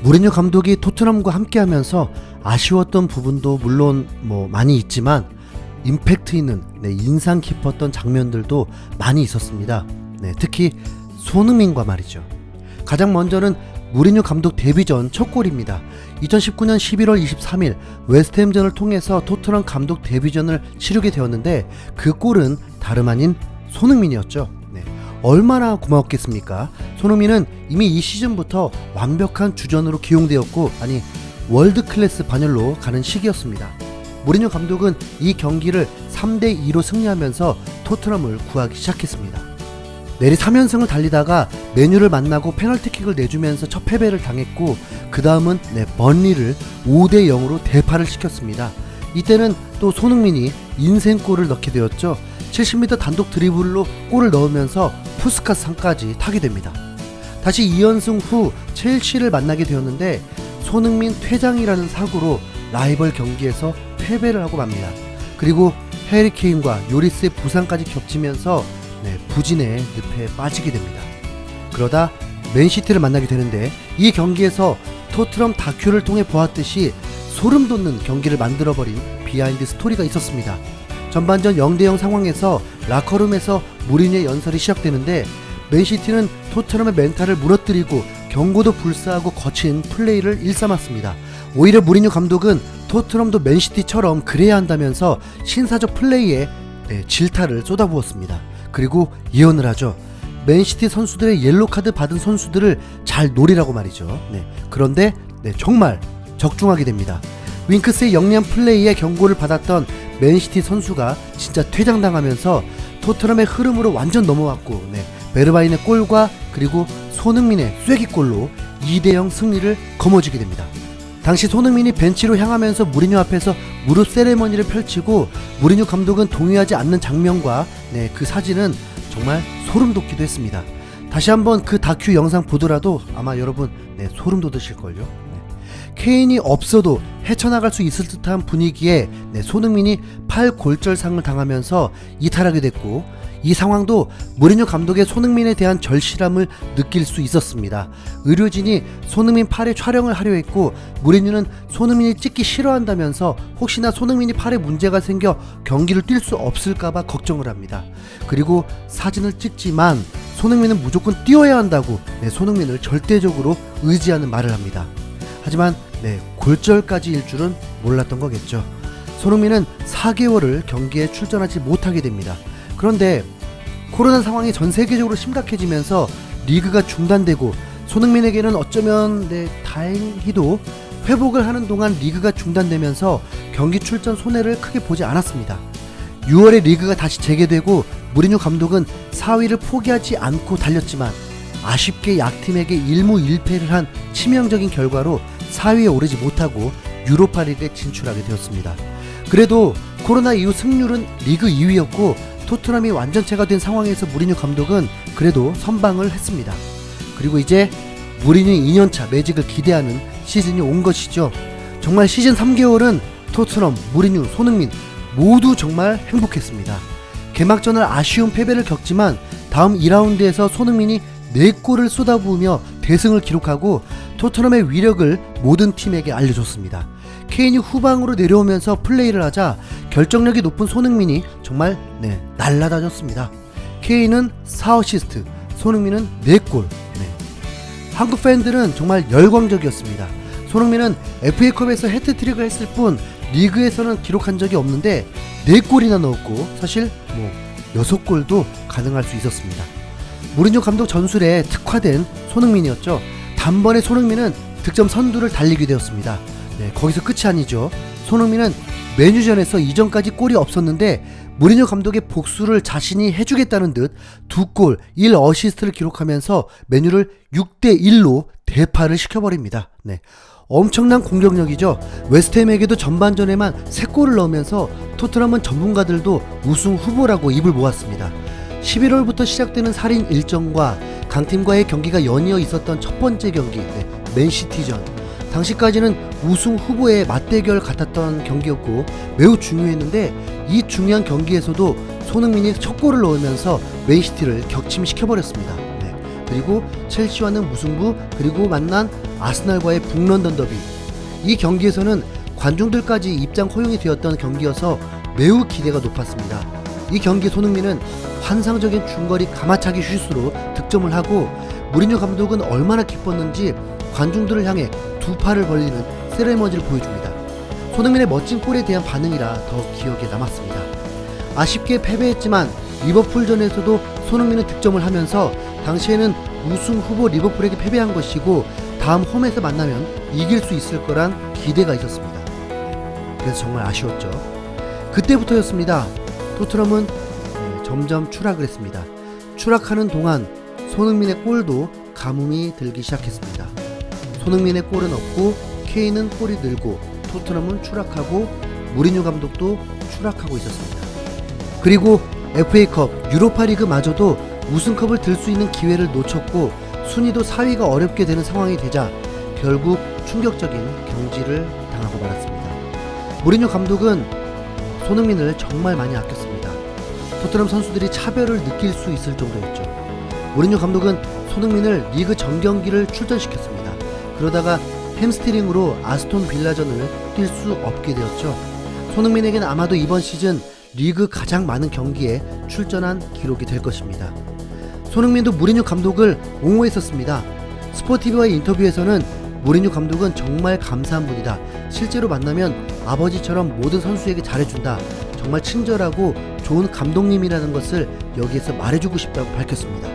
무리뉴 감독이 토트넘과 함께하면서 아쉬웠던 부분도 물론 많이 있지만 임팩트 있는 인상 깊었던 장면들도 많이 있었습니다. 특히 손흥민과 말이죠. 가장 먼저는 무리뉴 감독 데뷔 전 첫 골입니다. 2019년 11월 23일 웨스트햄전을 통해서 토트넘 감독 데뷔전을 치르게 되었는데 그 골은 다름 아닌 손흥민이었죠. 얼마나 고마웠겠습니까? 손흥민은 이미 이 시즌부터 완벽한 주전으로 기용되었고 월드 클래스 반열로 가는 시기였습니다. 무리뉴 감독은 이 경기를 3대2로 승리하면서 토트넘을 구하기 시작했습니다. 내리 3연승을 달리다가 맨유를 만나고 페널티킥을 내주면서 첫 패배를 당했고 그 다음은 번리를 5대0으로 대파를 시켰습니다. 이때는 또 손흥민이 인생골을 넣게 되었죠. 70m 단독 드리블로 골을 넣으면서 푸스카스상까지 타게 됩니다. 다시 2연승 후 첼시를 만나게 되었는데 손흥민 퇴장이라는 사고로 라이벌 경기에서 패배를 하고 맙니다. 그리고 해리 케인과 요리스의 부상까지 겹치면서 부진의 늪에 빠지게 됩니다. 그러다 맨시티를 만나게 되는데 이 경기에서 토트넘 다큐를 통해 보았듯이 소름 돋는 경기를 만들어버린 비하인드 스토리가 있었습니다. 전반전 0대0 상황에서 라커룸에서 무리뉴의 연설이 시작되는데 맨시티는 토트넘의 멘탈을 무너뜨리고 경고도 불사하고 거친 플레이를 일삼았습니다. 오히려 무리뉴 감독은 토트넘도 맨시티처럼 그래야 한다면서 신사적 플레이에 질타를 쏟아부었습니다. 그리고 예언을 하죠. 맨시티 선수들의 옐로카드 받은 선수들을 잘 노리라고 말이죠. 그런데 정말 적중하게 됩니다. 윙크스의 영리한 플레이에 경고를 받았던 맨시티 선수가 진짜 퇴장당하면서 토트넘의 흐름으로 완전 넘어왔고 베르바인의 골과 그리고 손흥민의 쐐기골로 2대0 승리를 거머쥐게 됩니다. 당시 손흥민이 벤치로 향하면서 무리뉴 앞에서 무릎 세레머니를 펼치고 무리뉴 감독은 동의하지 않는 장면과 그 사진은 정말 소름 돋기도 했습니다. 다시 한번 그 다큐 영상 보더라도 아마 여러분 소름 돋으실걸요. 케인이 없어도 헤쳐나갈 수 있을 듯한 분위기에 손흥민이 팔골절상을 당하면서 이탈하게 됐고 이 상황도 무리뉴 감독의 손흥민에 대한 절실함을 느낄 수 있었습니다. 의료진이 손흥민 팔에 촬영을 하려 했고 무리뉴는 손흥민이 찍기 싫어한다면서 혹시나 손흥민이 팔에 문제가 생겨 경기를 뛸 수 없을까봐 걱정을 합니다. 그리고 사진을 찍지만 손흥민은 무조건 뛰어야 한다고 손흥민을 절대적으로 의지하는 말을 합니다. 하지만 골절까지일 줄은 몰랐던 거겠죠. 손흥민은 4개월을 경기에 출전하지 못하게 됩니다. 그런데 코로나 상황이 전 세계적으로 심각해지면서 리그가 중단되고 손흥민에게는 어쩌면 다행히도 회복을 하는 동안 리그가 중단되면서 경기 출전 손해를 크게 보지 않았습니다. 6월에 리그가 다시 재개되고 무리뉴 감독은 4위를 포기하지 않고 달렸지만 아쉽게 약팀에게 1무 1패를 한 치명적인 결과로 4위에 오르지 못하고 유로파리그에 진출하게 되었습니다. 그래도 코로나 이후 승률은 리그 2위였고 토트넘이 완전체가 된 상황에서 무리뉴 감독은 그래도 선방을 했습니다. 그리고 이제 무리뉴 2년차 매직을 기대하는 시즌이 온 것이죠. 정말 시즌 3개월은 토트넘, 무리뉴, 손흥민 모두 정말 행복했습니다. 개막전을 아쉬운 패배를 겪지만 다음 2라운드에서 손흥민이 4골을 쏟아부으며 대승을 기록하고 토트넘의 위력을 모든 팀에게 알려줬습니다. 케인이 후방으로 내려오면서 플레이를 하자 결정력이 높은 손흥민이 정말 날라다녔습니다. 케인은 4어시스트, 손흥민은 4골. 한국 팬들은 정말 열광적이었습니다. 손흥민은 FA컵에서 해트트릭을 했을 뿐 리그에서는 기록한 적이 없는데 4골이나 넣었고 사실 6골도 가능할 수 있었습니다. 무리뉴 감독 전술에 특화된 손흥민이었죠. 단번에 손흥민은 득점 선두를 달리게 되었습니다. 거기서 끝이 아니죠. 손흥민은 맨유전에서 이전까지 골이 없었는데 무리뉴 감독의 복수를 자신이 해주겠다는 듯 2골 1어시스트를 기록하면서 맨유를 6대1로 대파를 시켜버립니다. 엄청난 공격력이죠. 웨스트햄에게도 전반전에만 3골을 넣으면서 토트넘은 전문가들도 우승 후보라고 입을 모았습니다. 11월부터 시작되는 살인 일정과 강팀과의 경기가 연이어 있었던 첫 번째 경기 맨시티전, 당시까지는 우승 후보의 맞대결 같았던 경기였고 매우 중요했는데 이 중요한 경기에서도 손흥민이 첫 골을 넣으면서 맨시티를 격침시켜버렸습니다. 그리고 첼시와는 무승부, 그리고 만난 아스날과의 북런던 더비. 이 경기에서는 관중들까지 입장 허용이 되었던 경기여서 매우 기대가 높았습니다. 이 경기 손흥민은 환상적인 중거리 가마차기 슛으로 득점을 하고 무리뉴 감독은 얼마나 기뻤는지 관중들을 향해 두 팔을 벌리는 세레머니를 보여줍니다. 손흥민의 멋진 골에 대한 반응이라 더 기억에 남았습니다. 아쉽게 패배했지만 리버풀전에서도 손흥민은 득점을 하면서 당시에는 우승 후보 리버풀에게 패배한 것이고 다음 홈에서 만나면 이길 수 있을 거란 기대가 있었습니다. 그래서 정말 아쉬웠죠. 그때부터였습니다. 토트넘은 점점 추락을 했습니다. 추락하는 동안 손흥민의 골도 가뭄이 들기 시작했습니다. 손흥민의 골은 없고 케인은 골이 늘고 토트넘은 추락하고 무리뉴 감독도 추락하고 있었습니다. 그리고 FA컵, 유로파리그마저도 우승컵을 들 수 있는 기회를 놓쳤고 순위도 4위가 어렵게 되는 상황이 되자 결국 충격적인 경지를 당하고 말았습니다. 무리뉴 감독은 손흥민을 정말 많이 아꼈습니다. 토트넘 선수들이 차별을 느낄 수 있을 정도였죠. 무리뉴 감독은 손흥민을 리그 전 경기를 출전시켰습니다. 그러다가 햄스트링으로 아스톤 빌라전을 뛸 수 없게 되었죠. 손흥민에게는 아마도 이번 시즌 리그 가장 많은 경기에 출전한 기록이 될 것입니다. 손흥민도 무리뉴 감독을 옹호했었습니다. 스포티비와의 인터뷰에서는 무리뉴 감독은 정말 감사한 분이다. 실제로 만나면 아버지처럼 모든 선수에게 잘해준다. 정말 친절하고 좋은 감독님이라는 것을 여기에서 말해주고 싶다고 밝혔습니다.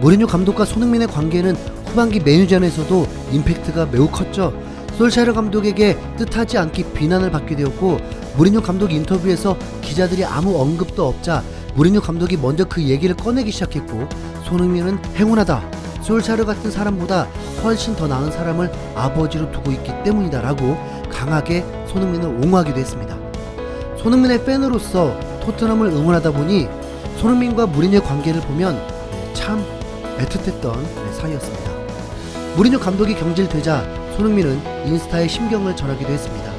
무리뉴 감독과 손흥민의 관계는 후반기 메뉴전에서도 임팩트가 매우 컸죠. 솔샤르 감독에게 뜻하지 않게 비난을 받게 되었고 무리뉴 감독 인터뷰에서 기자들이 아무 언급도 없자 무리뉴 감독이 먼저 그 얘기를 꺼내기 시작했고 손흥민은 행운하다. 솔샤르 같은 사람보다 훨씬 더 나은 사람을 아버지로 두고 있기 때문이다 라고 강하게 손흥민을 옹호하기도 했습니다. 손흥민의 팬으로서 토트넘을 응원하다 보니 손흥민과 무리뉴의 관계를 보면 참 애틋했던 사이였습니다. 무리뉴 감독이 경질되자 손흥민은 인스타에 심경을 전하기도 했습니다.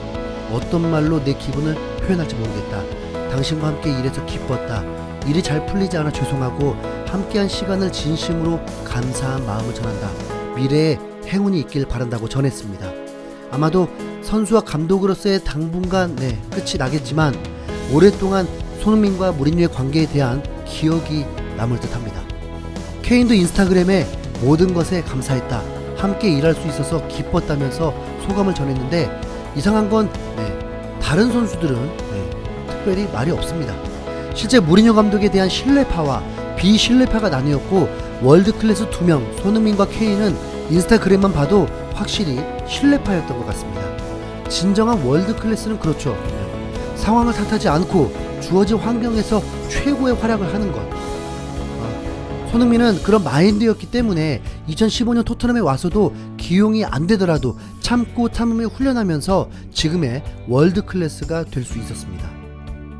어떤 말로 내 기분을 표현할지 모르겠다. 당신과 함께 일해서 기뻤다. 일이 잘 풀리지 않아 죄송하고 함께한 시간을 진심으로 감사한 마음을 전한다. 미래에 행운이 있길 바란다고 전했습니다. 아마도 선수와 감독으로서의 당분간 끝이 나겠지만 오랫동안 손흥민과 무리뉴의 관계에 대한 기억이 남을 듯합니다. 케인도 인스타그램에 모든 것에 감사했다. 함께 일할 수 있어서 기뻤다면서 소감을 전했는데 이상한 건 다른 선수들은 특별히 말이 없습니다. 실제 무리뉴 감독에 대한 신뢰파와 비신뢰파가 나뉘었고 월드클래스 2명 손흥민과 케인은 인스타그램만 봐도 확실히 신뢰파였던 것 같습니다. 진정한 월드클래스는 그렇죠. 상황을 탓하지 않고 주어진 환경에서 최고의 활약을 하는 것. 손흥민은 그런 마인드였기 때문에 2015년 토트넘에 와서도 기용이 안 되더라도 참고 참으며 훈련하면서 지금의 월드클래스가 될 수 있었습니다.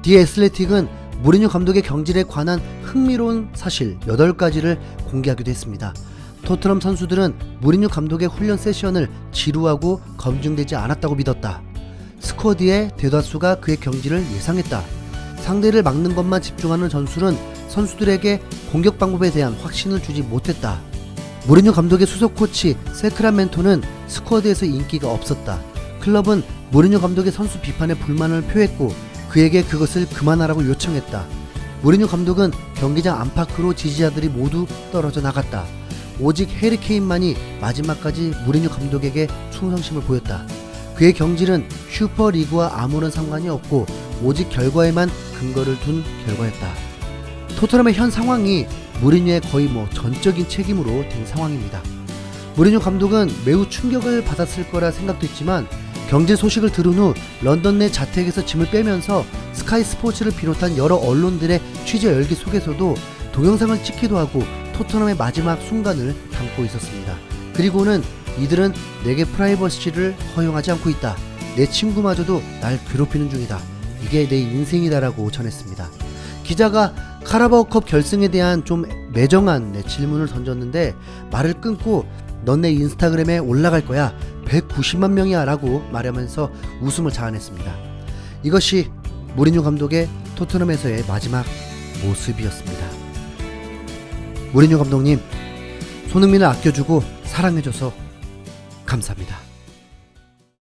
디 애슬레틱은 무리뉴 감독의 경질에 관한 흥미로운 사실 8가지를 공개하기도 했습니다. 토트넘 선수들은 무리뉴 감독의 훈련 세션을 지루하고 검증되지 않았다고 믿었다. 스쿼드의 대다수가 그의 경질을 예상했다. 상대를 막는 것만 집중하는 전술은 선수들에게 공격 방법에 대한 확신을 주지 못했다. 무리뉴 감독의 수석 코치 세크라멘토는 스쿼드에서 인기가 없었다. 클럽은 무리뉴 감독의 선수 비판에 불만을 표했고 그에게 그것을 그만하라고 요청했다. 무리뉴 감독은 경기장 안팎으로 지지자들이 모두 떨어져 나갔다. 오직 해리 케인만이 마지막까지 무리뉴 감독에게 충성심을 보였다. 그의 경질은 슈퍼리그와 아무런 상관이 없고 오직 결과에만 근거를 둔 결과였다. 토트넘의 현 상황이 무리뉴의 거의 전적인 책임으로 된 상황입니다. 무리뉴 감독은 매우 충격을 받았을 거라 생각됐지만 경질 소식을 들은 후 런던 내 자택에서 짐을 빼면서 스카이 스포츠를 비롯한 여러 언론들의 취재 열기 속에서도 동영상을 찍기도 하고 토트넘의 마지막 순간을 담고 있었습니다. 그리고는 이들은 내게 프라이버시를 허용하지 않고 있다. 내 친구마저도 날 괴롭히는 중이다. 이게 내 인생이다라고 전했습니다. 기자가 카라바오컵 결승에 대한 좀 매정한 질문을 던졌는데 말을 끊고 넌 내 인스타그램에 올라갈 거야. 190만 명이야 라고 말하면서 웃음을 자아냈습니다. 이것이 무리뉴 감독의 토트넘에서의 마지막 모습이었습니다. 무리뉴 감독님, 손흥민을 아껴주고 사랑해줘서 감사합니다.